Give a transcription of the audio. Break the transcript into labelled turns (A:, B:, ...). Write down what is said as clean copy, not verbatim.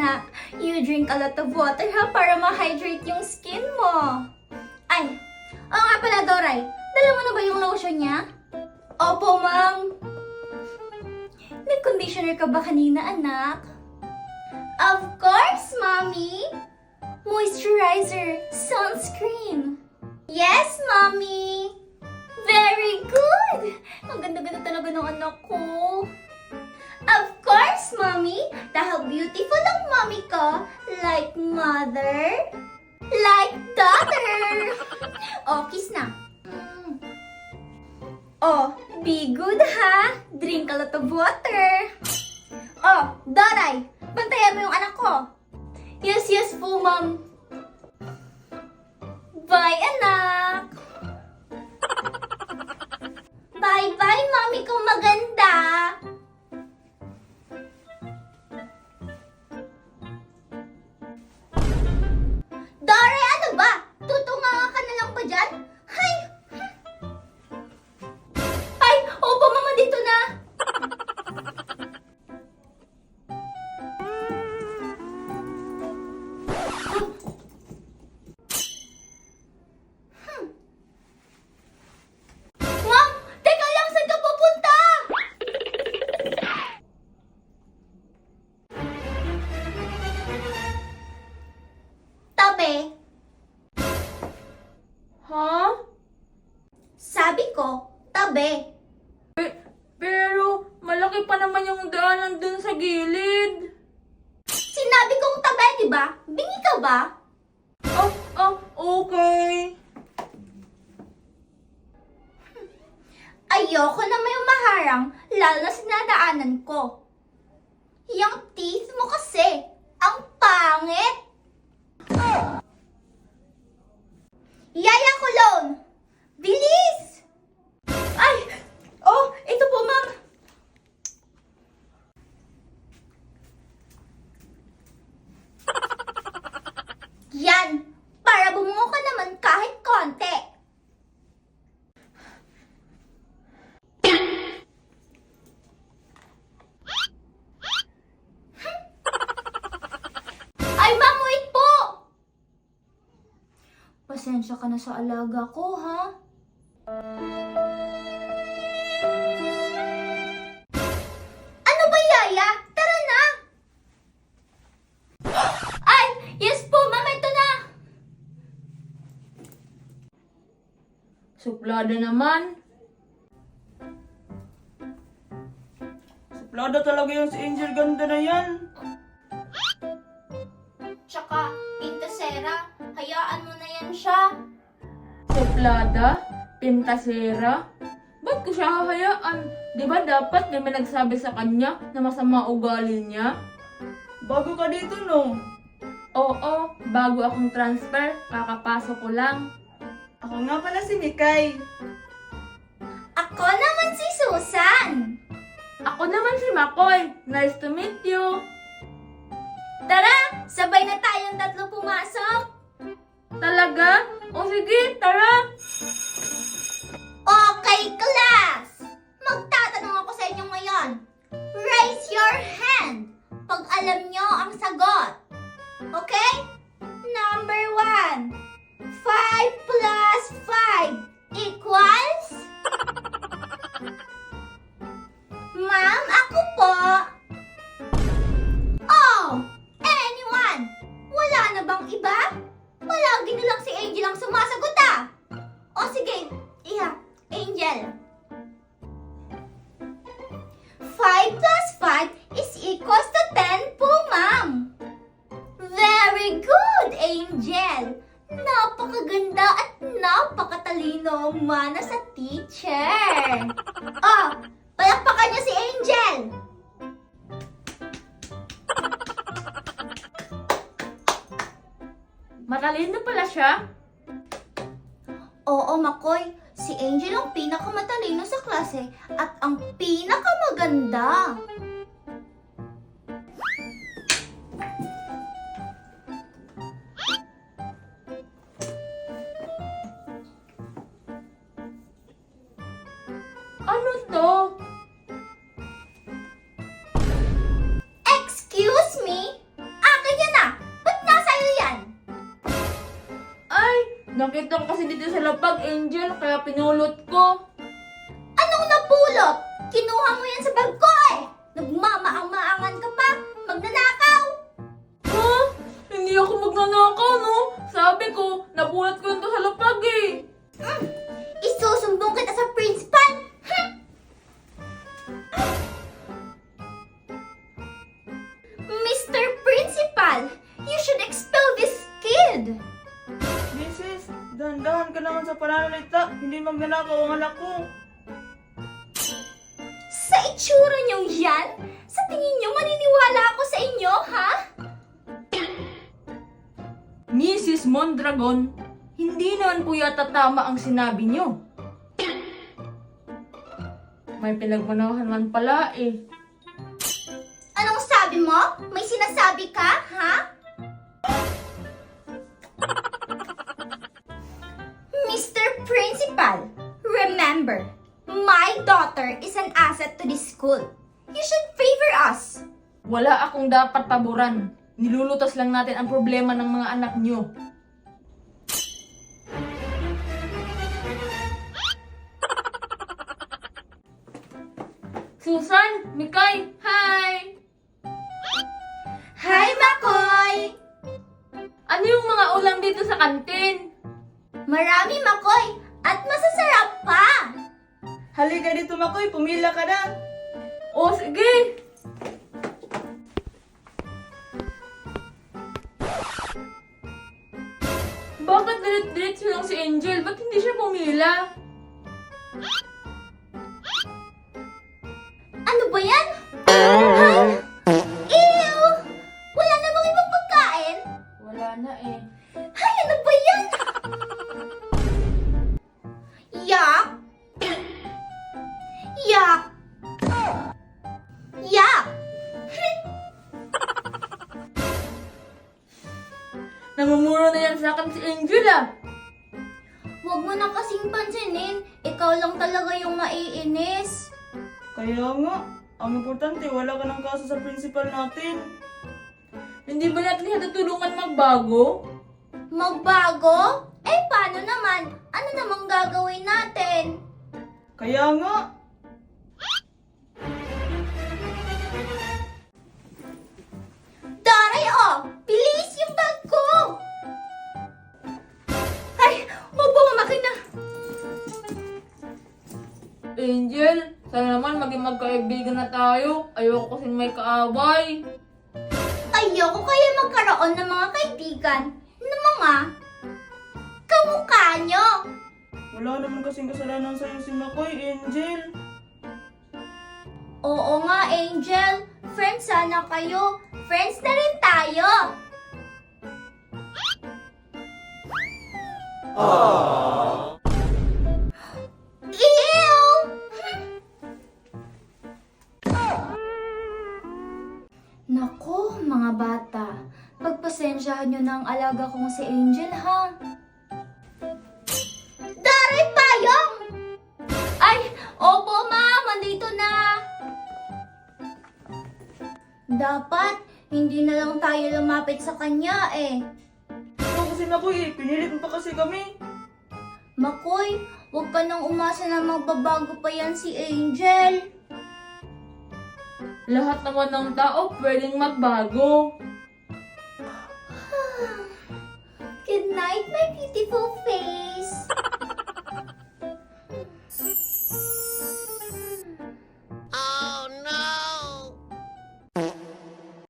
A: anak. You drink a lot of water ha para ma-hydrate yung skin mo. Ay, oo nga pala Doray. Dala mo na ba yung lotion niya? Opo, ma'am. Nag-conditioner ka ba kanina, anak? Of course, mommy. Moisturizer, sunscreen. Yes, mommy. Very good. Ang ganda-ganda talaga ng anak ko. Of course, mommy. Dahil beautiful ang mommy ko. Like mother. Like daughter. Oh, kiss na. Oh, be good ha. Drink a lot of water. Oh, Doray, bantayan mo yung anak ko. Yes po, ma'am. Bye, anak. Bye-bye, mami ko maganda. Doray, ano ba? Tutunga ka na lang ba dyan? Hay! Ay, opo, mama, dito na. Ma'am, teka lang, saan ka pupunta? Tabi.
B: Ha?
A: Sabi ko, tabi.
B: Pero malaki pa naman yung daanan dun sa gilid.
A: Sinabi kong tabi, di ba? Bingi ka ba?
B: Okay.
A: Ayoko na may maharang, lalo na sinadaanan ko. Yung teeth mo kasi, ang pangit. Yaya Kulon! Bilis! Ay! Oh, ito po, ma'am. Yan! Para bumungo ka naman kahit konti. Ay, ma'am, wait po! Pasensya ka na sa alaga ko, ha? Ano ba, Yaya? Tara na! Ay! Yes po, ma'am, ito na!
B: Suplada naman. Suplada talaga yung si Angel, ganda na yan.
A: Tsaka, Pintasera, hayaan mo na yan siya.
B: Suplada? Pintasera? Ba't ko siya hahayaan? Di ba dapat may nagsabi sa kanya na masama ugali niya? Bago ka dito, no? Oo, bago akong transfer, kakapasok ko lang. Ako nga pala si Mikay.
A: Ako naman si Susan.
B: Ako naman si Makoy. Nice to meet you.
A: Tara, sabay na tayong tatlo pumasok.
B: Talaga? O sige, tara.
A: Okay, class! Magtatanong ako sa inyo ngayon. Raise your hand pag alam nyo ang sagot. Okay? Number 1. 5 plus 5 equals? Ma'am, ako po. Oh, anyone? Wala na bang iba? Palagi na lang si Angel ang sumasagot ah. O sige, Iha, Angel. 5 plus 5 is equals to 10 po, ma'am. Very good, Angel. Napakaganda at napakatalino ang mana sa teacher. Oh, palakpakan niyo si Angel.
B: Matalino pala siya.
A: Oo, Makoy. Si Angel ang pinakamatalino sa klase at ang pinakamaganda.
B: Ano to?
A: Excuse me?
B: Nakita ko kasi dito sa lapag, Angel, kaya pinulot ko.
A: Anong napulot? Kinuha mo yan sa bag ko eh! Nagmamaang-maangan ka pa! Magnanakaw!
B: Ha? Hindi ako magnanakaw, no? Sabi ko, napulot ko yun to sa lapag eh.
A: Isusumbong kita sa principal! Mr. Principal, you should expel this kid!
C: Mrs., dahan-dahan ka naman sa pananalita. Hindi magnanakaw ang anak ko.
A: Sa itsura niyong yan? Sa tingin niyo maniniwala ako sa inyo, ha?
B: Mrs. Mondragon, hindi naman po yata tama ang sinabi niyo. May pinagmanahan man pala eh.
A: Anong sabi mo? May sinasabi ka, ha? Mr. Principal, remember, my daughter is an asset to this school. You should favor us.
B: Wala akong dapat paboran. Nilulutas lang natin ang problema ng mga anak niyo. Susan, Mikay, hi!
A: Hi, Makoy!
B: Ano yung mga ulam dito sa kantin?
A: Marami, Makoy, at masasarap pa!
C: Halika dito, Makoy. Pumila ka na.
B: O, sige! Bakit dilit-dilit lang si Angel? Ba't hindi siya pumila?
A: Ano ba yan? Ay! Ew! Wala namang ibang pagkain?
B: Wala na eh.
A: Ay, ano ba yan? Yak! Yak! Yak!
B: Namumuro na yan sa akin si Angel ah.
A: Huwag mo na kasing pansinin. Ikaw lang talaga yung maiinis.
C: Kaya nga, ang importante, wala ka ng kaso sa principal natin.
B: Hindi ba natin natutulungan magbago?
A: Magbago? Eh, paano naman? Ano namang gagawin natin?
C: Kaya nga,
A: Daray, oh! Bilis yung bag ko! Ay, magbumakin na!
B: Angel, sana naman maging magkaibigan na tayo. Ayoko kasi may kaaway.
A: Ayoko kaya magkaroon ng mga kaibigan na mga kamukha nyo.
C: wala naman kasing kasalanan sa'yo si Makoy, Angel.
A: Oo nga, Angel. Friends sana kayo. Friends na rin tayo. Ew! Nako, mga bata. Pagpasensyahan nyo na ang alaga kong si Angel, ha? Daray payong! Ay, opo ma'am, andito na. Dapat, hindi na lang tayo lumapit sa kanya eh.
C: Ikaw kasi Makoy, pinilit mo pa kasi kami.
A: Makoy, huwag ka nang umasa na magbabago pa yan si Angel.
B: Lahat naman ng tao pwedeng magbago.